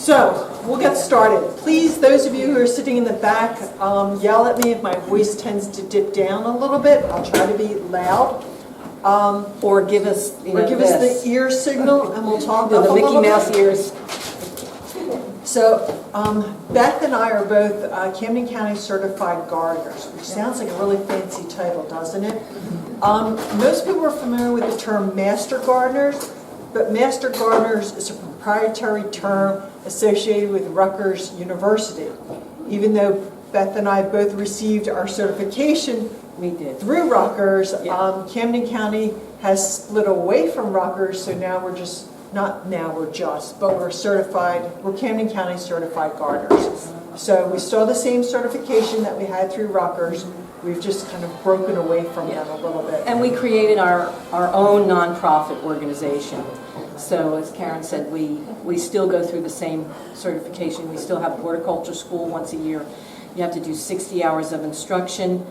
So, we'll get started. Please, those of you who are sitting in the back, yell at me if my voice tends to dip down a little bit. I'll try to be loud. Or give us, the ear signal, and we'll talk the up a Mickey little Mouse bit. ears. So, Beth and I are both Camden County Certified Gardeners, which sounds like a really fancy title, doesn't it? Most people are familiar with the term Master Gardeners, but Master Gardeners is a proprietary term associated with Rutgers University. Even though Beth and I both received our certification through Rutgers, Camden County has split away from Rutgers, so now we're just, not now we're just, but we're certified, we're Camden County Certified Gardeners. So we still have the same certification that we had through Rutgers. We've just kind of broken away from them a little bit. And we created our own nonprofit organization. So as Karen said, we still go through the same certification. We still have horticulture school once a year. You have to do 60 hours of instruction,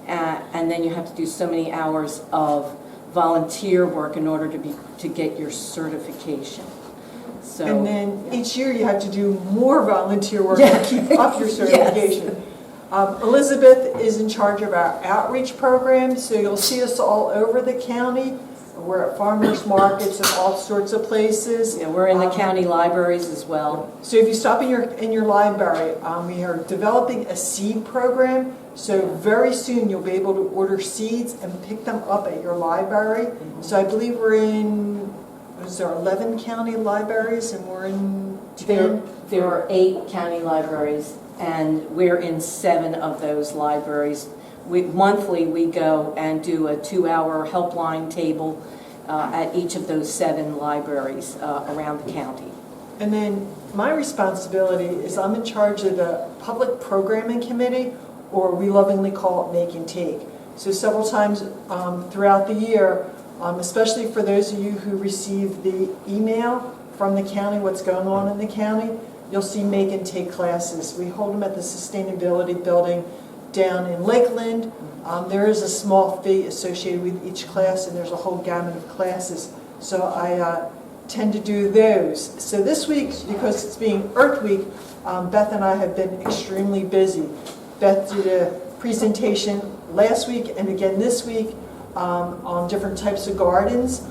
and then you have to do so many hours of volunteer work in order to get your certification. So, and then each year you have to do more volunteer work to keep up your certification. Yes. Elizabeth is in charge of our outreach program, so you'll see us all over the county. We're at farmers markets and all sorts of places. Yeah, we're in the county libraries as well. So if you stop in your library, we are developing a seed program. So very soon you'll be able to order seeds and pick them up at your library. So I believe we're in, is there 11 county libraries, and we're in 10? There are 8 county libraries, and we're in 7 of those libraries. Monthly we go and do a 2-hour helpline table at each of those 7 libraries around the county. And then my responsibility is I'm in charge of the public programming committee, or we lovingly call it Make and Take. So several times throughout the year, especially for those of you who receive the email from the county, what's going on in the county, you'll see Make and Take classes. We hold them at the Sustainability Building down in Lakeland. There is a small fee associated with each class, and there's a whole gamut of classes. So I tend to do those. So this week, because it's being Earth Week, Beth and I have been extremely busy. Beth did a presentation last week and again this week on different types of gardens.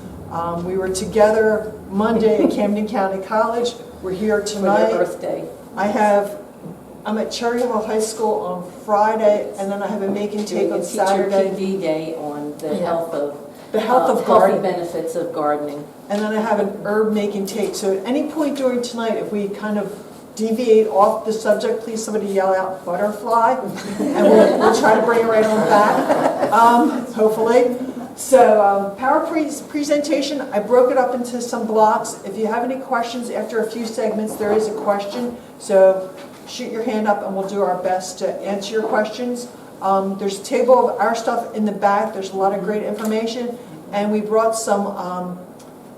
We were together Monday at Camden County College. We're here tonight. For their birthday. I'm at Cherry Hill High School on Friday, and then I have a Make and Take on Saturday. PD day on the health of gardening. healthy benefits of gardening. And then I have an herb Make and Take. So at any point during tonight, if we kind of deviate off the subject, please somebody yell out butterfly, and we'll try to bring it right on back, hopefully. So presentation, I broke it up into some blocks. If you have any questions after a few segments, there is a question. So shoot your hand up and we'll do our best to answer your questions. There's a table of our stuff in the back. There's a lot of great information. And we brought some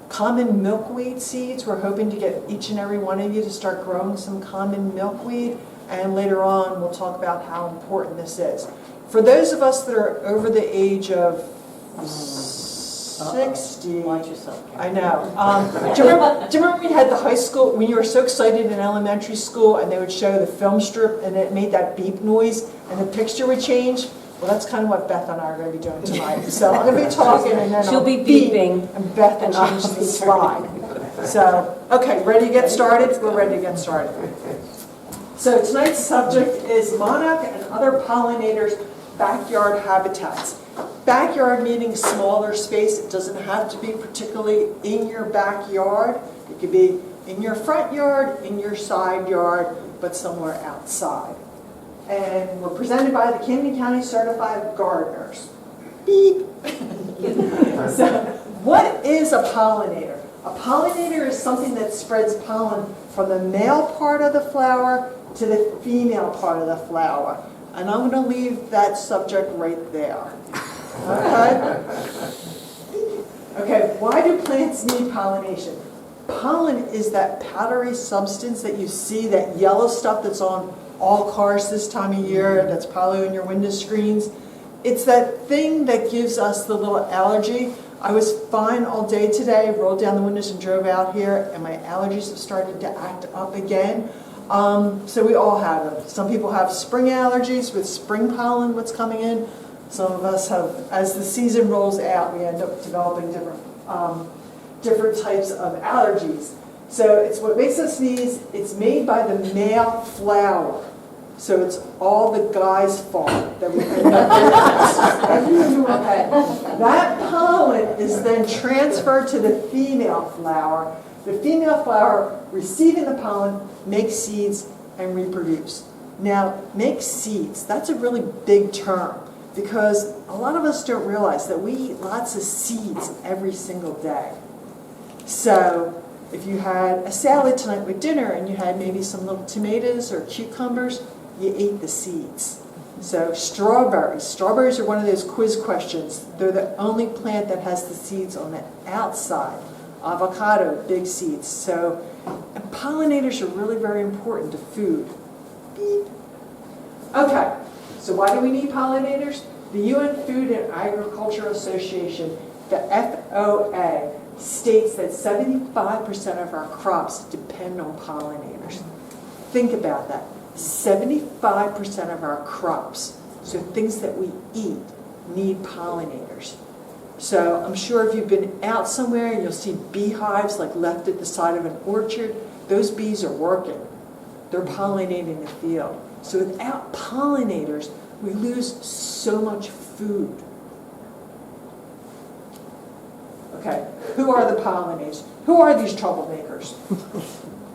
common milkweed seeds. We're hoping to get each and every one of you to start growing some common milkweed. And later on, we'll talk about how important this is. For those of us that are over the age of 60. Watch yourself. I know. Do you remember we had the high school, when you were so excited in elementary school and they would show the film strip and it made that beep noise and the picture would change? Well, that's kind of what Beth and I are going to be doing tonight. So I'm going to be talking and then she'll be beeping and Beth will change the slide. So, okay, ready to get started? We're ready to get started. So tonight's subject is Monarch and other pollinators' backyard habitats. Backyard meaning smaller space. It doesn't have to be particularly in your backyard. It could be in your front yard, in your side yard, but somewhere outside. And we're presented by the Camden County Certified Gardeners. Beep. So, what is a pollinator? A pollinator is something that spreads pollen from the male part of the flower to the female part of the flower. And I'm going to leave that subject right there. Okay? Okay, why do plants need pollination? Pollen is that powdery substance that you see, that yellow stuff that's on all cars this time of year, that's probably on your window screens. It's that thing that gives us the little allergy. I was fine all day today, rolled down the windows and drove out here, and my allergies have started to act up again. So we all have them. Some people have spring allergies with spring pollen, what's coming in. Some of us have, as the season rolls out, we end up developing different types of allergies. So it's what makes us sneeze. It's made by the male flower. So it's all the guy's fault that we end up with. Okay. That pollen is then transferred to the female flower. The female flower, receiving the pollen, makes seeds and reproduce. Now, make seeds, that's a really big term because a lot of us don't realize that we eat lots of seeds every single day. So if you had a salad tonight with dinner and you had maybe some little tomatoes or cucumbers, you ate the seeds. So strawberries are one of those quiz questions. They're the only plant that has the seeds on the outside. Avocado, big seeds. So and pollinators are really very important to food. Beep. Okay, so why do we need pollinators? The UN Food and Agriculture Association, the FOA, states that 75% of our crops depend on pollinators. Think about that. 75% of our crops, so things that we eat, need pollinators. So I'm sure if you've been out somewhere and you'll see beehives like left at the side of an orchard, those bees are working. They're pollinating the field. So without pollinators, we lose so much food. Okay, who are the pollinators? Who are these troublemakers?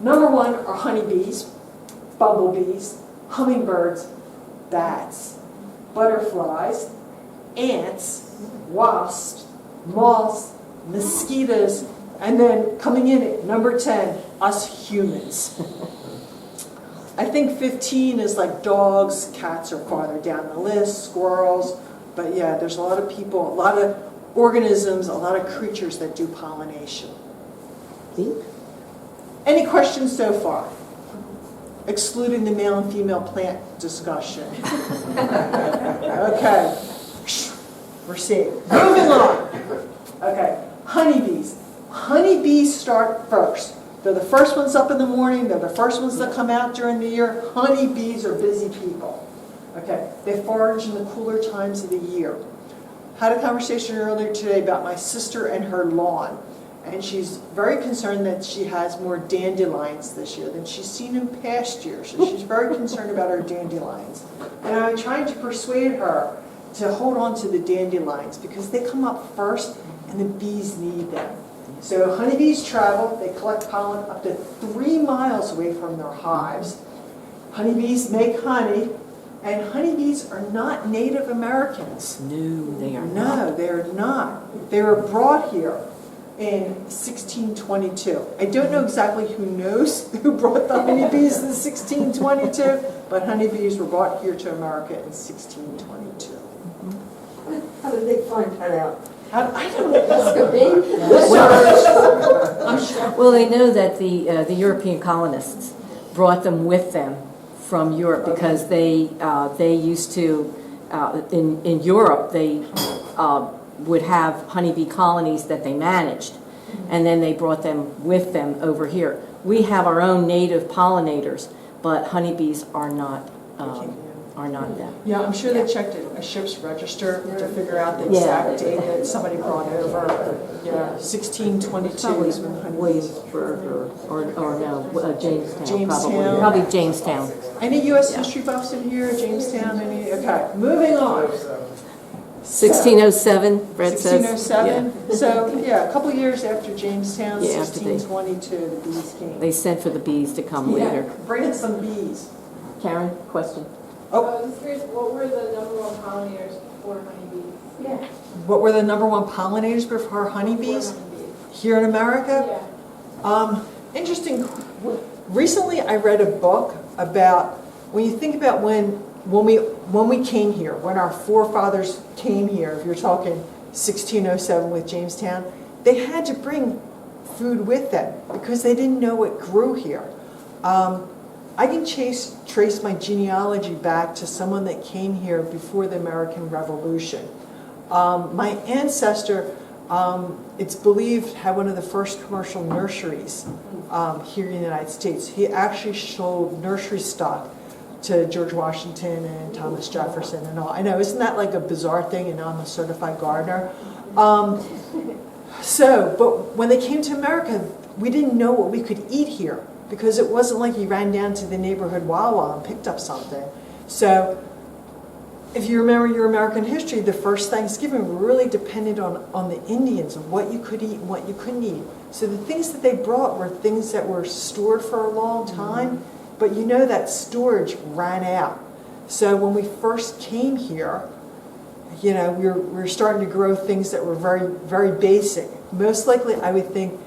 Number one are honeybees, bumblebees, hummingbirds, bats, butterflies, ants, wasps, moths, mosquitoes, and then coming in at number 10, us humans. I think 15 is like dogs, cats are farther down the list, squirrels, but yeah, there's a lot of people, a lot of organisms, a lot of creatures that do pollination. Any questions so far? Excluding the male and female plant discussion. Okay. We're seeing. Moving on. Okay. Honeybees. Honeybees start first. They're the first ones up in the morning. They're the first ones that come out during the year. Honeybees are busy people. Okay. They forage in the cooler times of the year. Had a conversation earlier today about my sister and her lawn. And she's very concerned that she has more dandelions this year than she's seen in past years. So she's very concerned about her dandelions. And I'm trying to persuade her to hold on to the dandelions because they come up first and the bees need them. So honeybees travel, they collect pollen up to 3 miles away from their hives. Honeybees make honey, and honeybees are not Native Americans. No, they are not. No, they're not. They were brought here in 1622. I don't know exactly who brought the honeybees in 1622, but honeybees were brought here to America in 1622. How did they find that out? I don't know. Well, they know that the European colonists brought them with them from Europe because they used to in Europe they would have honeybee colonies that they managed, and then they brought them with them over here. We have our own native pollinators, but honeybees are not them. Yeah, I'm sure they checked a ship's register to figure out the exact date that somebody brought over. Yeah, 1622 is when honeybees. Williamsburg or no, Jamestown. Jamestown. Probably Jamestown. Any U.S. history buffs in here? Jamestown? Any? Okay, moving on. 1607, Brett says. 1607. So yeah, a couple years after Jamestown, Yeah, after they- 1622, the bees came. They sent for the bees to come later. Bring in some bees. Karen, question? I was curious, what were the number one pollinators for honeybees? Yeah. What were the number one pollinators for honeybees For honeybees. here in America? Yeah. Interesting. Recently, I read a book about when you think about when we came here, when our forefathers came here. If you're talking 1607 with Jamestown, they had to bring food with them because they didn't know what grew here. I can trace my genealogy back to someone that came here before the American Revolution. My ancestor it's believed had one of the first commercial nurseries here in the United States. He actually sold nursery stock to George Washington and Thomas Jefferson and all. I know, isn't that like a bizarre thing? And I'm a certified gardener. But when they came to America, we didn't know what we could eat here because it wasn't like you ran down to the neighborhood Wawa and picked up something. So if you remember your American history, the first Thanksgiving really depended on the Indians and what you could eat and what you couldn't eat. So the things that they brought were things that were stored for a long time, but you know that storage ran out. So when we first came here, you know, we were starting to grow things that were very, very basic. Most likely, I would think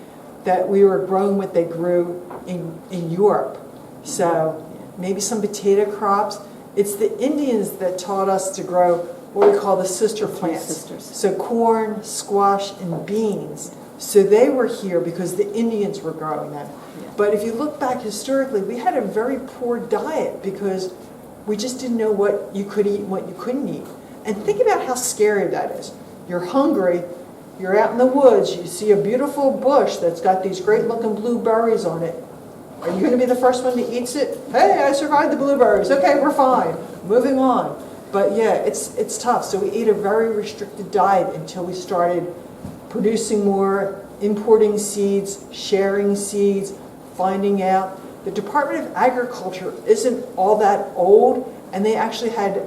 that we were growing what they grew in Europe. So maybe some potato crops. It's the Indians that taught us to grow what we call the sister plants. So corn, squash, and beans. So they were here because the Indians were growing them. But if you look back historically, we had a very poor diet because we just didn't know what you could eat and what you couldn't eat. And think about how scary that is. You're hungry, you're out in the woods, you see a beautiful bush that's got these great looking blueberries on it. Are you going to be the first one that eats it? Hey, I survived the blueberries. Okay, we're fine. Moving on. But yeah, it's tough. So we ate a very restricted diet until we started producing more, importing seeds, sharing seeds, finding out. The Department of Agriculture isn't all that old, and they actually had,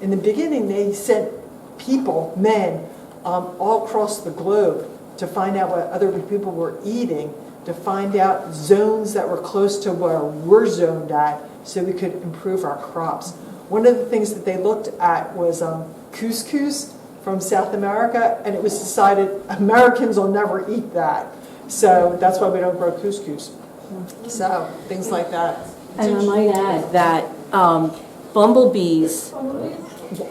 in the beginning, they sent people, men, all across the globe to find out what other people were eating, to find out zones that were close to where we're zoned at so we could improve our crops. One of the things that they looked at was couscous from South America, and it was decided Americans will never eat that. So that's why we don't grow couscous. So things like that. And I might add that bumblebees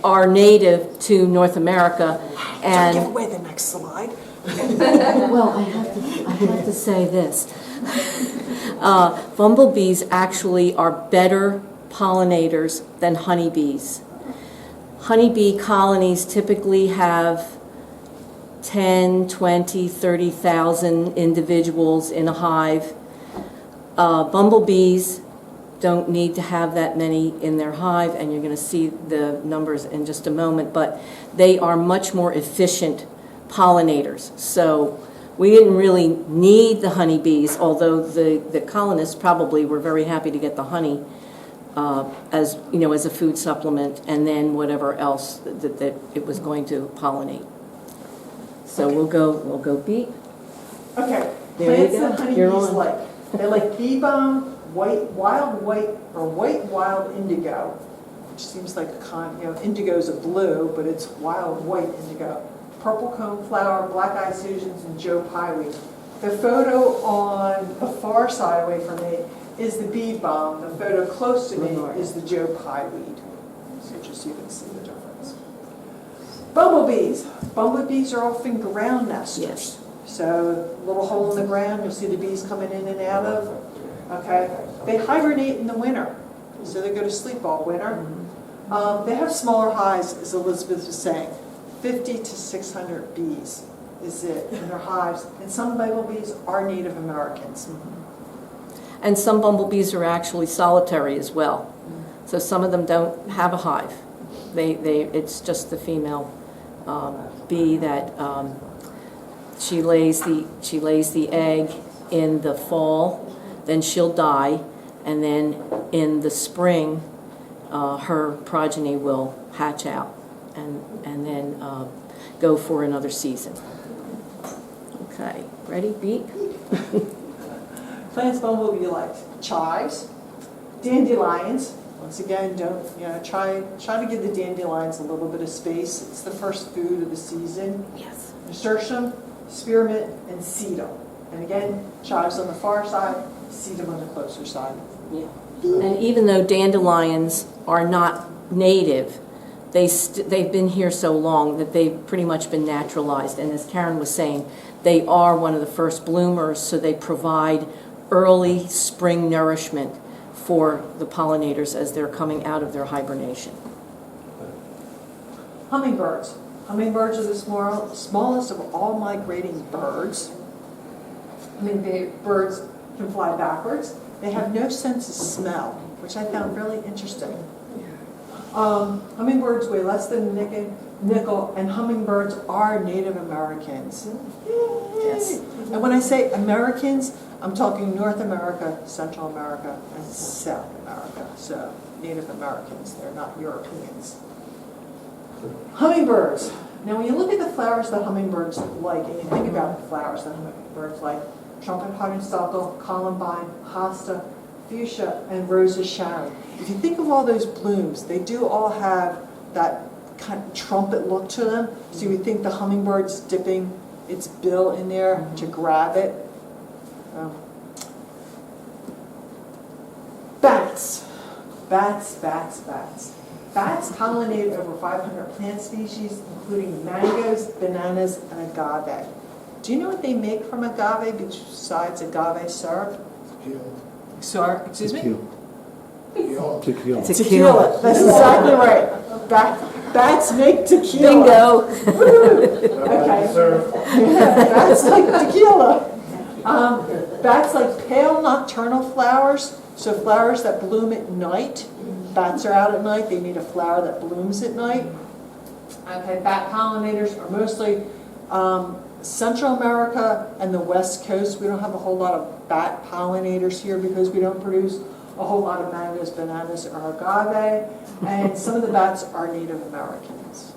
are native to North America, Don't and give away the next slide. well, I have to say this. Bumblebees actually are better pollinators than honeybees. Honeybee colonies typically have 10, 20, 30,000 individuals in a hive. Bumblebees don't need to have that many in their hive, and you're going to see the numbers in just a moment, but they are much more efficient pollinators. So we didn't really need the honeybees, although the colonists probably were very happy to get the honey as you know, as a food supplement, and then whatever else that it was going to pollinate. So Okay. we'll go beet. Okay, There you plants that go. honeybees You're on. like. They like bee balm, white wild indigo, which seems like indigo's a blue, but it's wild white indigo. Purple coneflower, black-eyed Susans, and Joe Pyeweed. The photo on the far side away from me is the bee balm. The photo close to me is the Joe Pyeweed. So just so you can see the difference. Bumblebees. Bumblebees are often ground nesters. Yes. So a little hole in the ground, you'll see the bees coming in and out of. Okay, they hibernate in the winter, so they go to sleep all winter. They have smaller hives, as Elizabeth was saying. 50 to 600 bees is it in their hives, and some bumblebees are Native Americans. And some bumblebees are actually solitary as well. So some of them don't have a hive. It's just the female bee that she lays the egg in the fall, then she'll die, and then in the spring her progeny will hatch out and then go for another season. Okay, ready? Beet? Plants bumblebee likes chives, dandelions. Once again, don't try to give the dandelions a little bit of space. It's the first food of the season. Yes. Nasturtium, spearmint, and sedum. And again, chives on the far side, sedum on the closer side. Yeah. And even though dandelions are not native, they've been here so long that they've pretty much been naturalized. And as Karen was saying, they are one of the first bloomers, so they provide early spring nourishment for the pollinators as they're coming out of their hibernation. Hummingbirds. Hummingbirds are the smallest of all migrating birds. Birds can fly backwards. They have no sense of smell, which I found really interesting. Hummingbirds weigh less than a nickel, and hummingbirds are Native Americans. Yes. And when I say Americans, I'm talking North America, Central America, and South America. So Native Americans, they're not Europeans. Hummingbirds. Now when you look at the flowers that hummingbirds like, and you think about the flowers that hummingbirds like, trumpet honeysuckle, columbine, hosta, fuchsia, and rose of Sharon. If you think of all those blooms, they do all have that kind of trumpet look to them. So you would think the hummingbird's dipping its bill in there to grab it. Bats. Bats. Bats pollinate over 500 plant species, including mangoes, bananas, and agave. Do you know what they make from agave besides agave syrup? Sorry, excuse me? Tequila. Tequila. That's exactly right. Bats make tequila. Bingo. Okay. Bats like tequila. Bats like pale nocturnal flowers, so flowers that bloom at night. Bats are out at night, they need a flower that blooms at night. Okay, bat pollinators are mostly Central America and the West Coast. We don't have a whole lot of bat pollinators here because we don't produce a whole lot of mangoes, bananas, or agave. And some of the bats are Native Americans.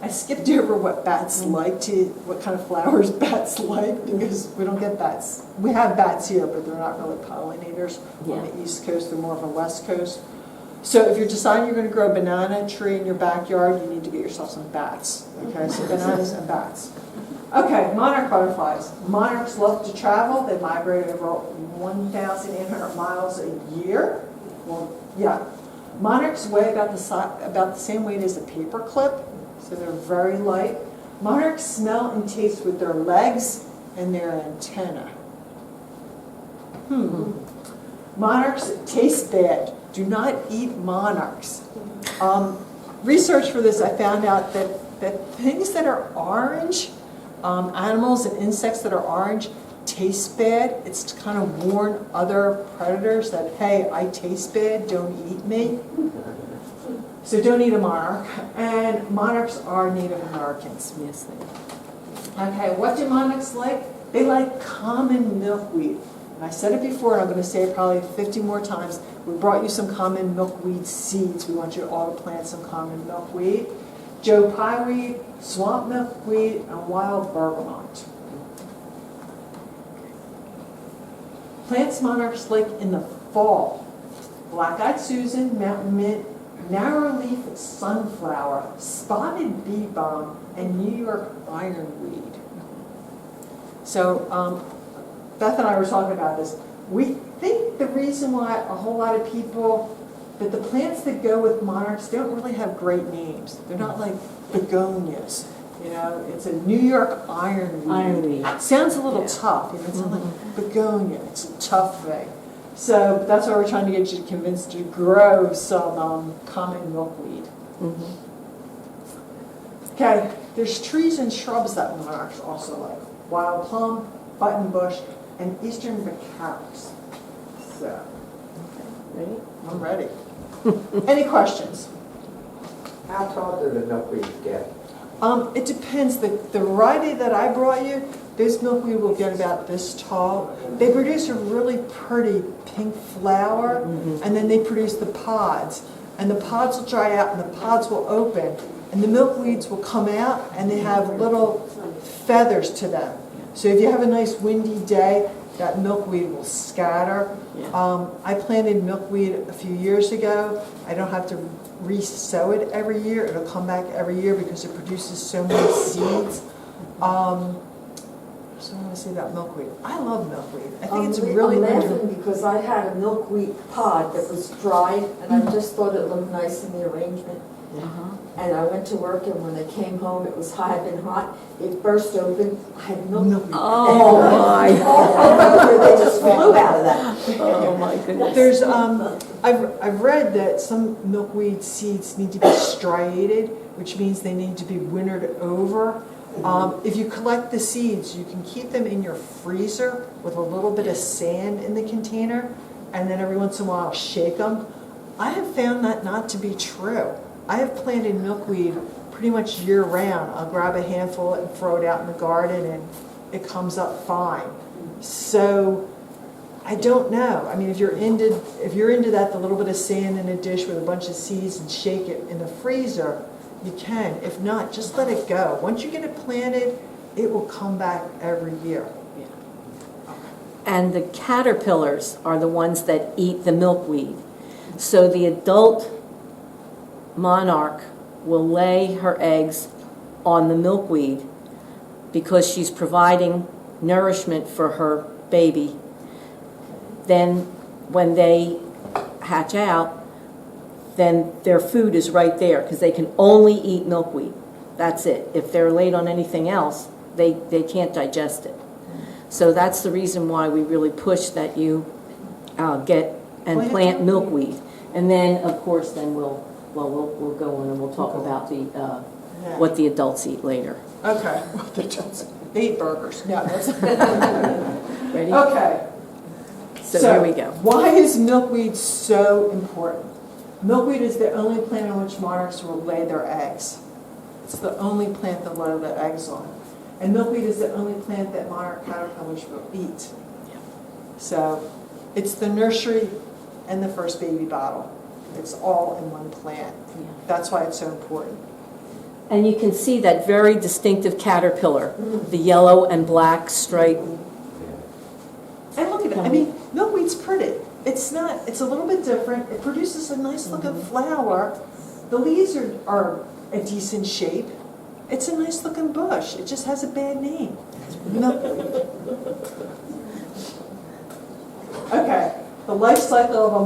I skipped over what bats like, what kind of flowers bats like, because we don't get bats. We have bats here, but they're not really pollinators on the East Coast. They're more of a West Coast. So if you're deciding you're going to grow a banana tree in your backyard, you need to get yourself some bats. Okay, so bananas and bats. Okay, monarch butterflies. Monarchs love to travel. They migrate over 1,800 miles a year. Well, yeah. Monarchs weigh about the same weight as a paper clip, so they're very light. Monarchs smell and taste with their legs and their antenna. Monarchs taste bad. Do not eat monarchs. Research for this, I found out that things that are orange, animals and insects that are orange, taste bad. It's to kind of warn other predators that, hey, I taste bad, don't eat me. So don't eat a monarch. And monarchs are Native Americans. Yes, they are. Okay, what do monarchs like? They like common milkweed. And I said it before, and I'm going to say it probably 50 more times. We brought you some common milkweed seeds. We want you all to plant some common milkweed. Joe pieweed, swamp milkweed, and wild bergamot. Plants monarchs like in the fall. Black-eyed Susan, mountain mint, narrow-leaf sunflower, spotted bee balm, and New York ironweed. So Beth and I were talking about this. We think the reason why a whole lot of people, that the plants that go with monarchs don't really have great names. They're not like begonias. You know, it's a New York ironweed. Ironweed. Sounds a little tough. You know, it's not like begonia. It's a tough thing. So that's why we're trying to get you convinced to grow some common milkweed. Okay, there's trees and shrubs that monarchs also like. Wild plum, buttonbush, and eastern bacax. So, Ready? I'm ready. Any questions? How tall do the milkweeds get? It depends. The variety that I brought you, this milkweed will get about this tall. They produce a really pretty pink flower, and then they produce the pods. And the pods will dry out, and the pods will open, and the milkweeds will come out, and they have little feathers to them. So if you have a nice windy day, that milkweed will scatter. I planted milkweed a few years ago. I don't have to re-sow it every year. It'll come back every year because it produces so many seeds. So I want to say about milkweed. I love milkweed. I think it's really I'm laughing because I had a milkweed pod that was dried, and I just thought it looked nice in the arrangement. And I went to work, and when I came home, it was hot and hot. It burst open. I had milkweed. Oh, my. All over, they just flew out of that. Oh, my goodness. There's, I've read that some milkweed seeds need to be striated, which means they need to be wintered over. If you collect the seeds, you can keep them in your freezer with a little bit of sand in the container, and then every once in a while shake them. I have found that not to be true. I have planted milkweed pretty much year round. I'll grab a handful and throw it out in the garden, and it comes up fine. So I don't know. I mean, if you're into that, the little bit of sand in a dish with a bunch of seeds and shake it in the freezer, you can. If not, just let it go. Once you get it planted, it will come back every year. And the caterpillars are the ones that eat the milkweed. So the adult monarch will lay her eggs on the milkweed because she's providing nourishment for her baby. Then when they hatch out, then their food is right there because they can only eat milkweed. That's it. If they're laid on anything else, they can't digest it. So that's the reason why we really push that you get and plant milkweed. And then, of course, then we'll go on and we'll talk about the what the adults eat later. Okay. They eat burgers. No, that's Ready? okay. So here we go. Why is milkweed so important? Milkweed is the only plant on which monarchs will lay their eggs. It's the only plant they'll lay their eggs on. And milkweed is the only plant that monarch caterpillars will eat. So it's the nursery and the first baby bottle. It's all in one plant. That's why it's so important. And you can see that very distinctive caterpillar, the yellow and black stripe. And look at it. I mean, milkweed's pretty. It's not, it's a little bit different. It produces a nice looking flower. The leaves are a decent shape. It's a nice looking bush. It just has a bad name. Milkweed. Okay, the life cycle of a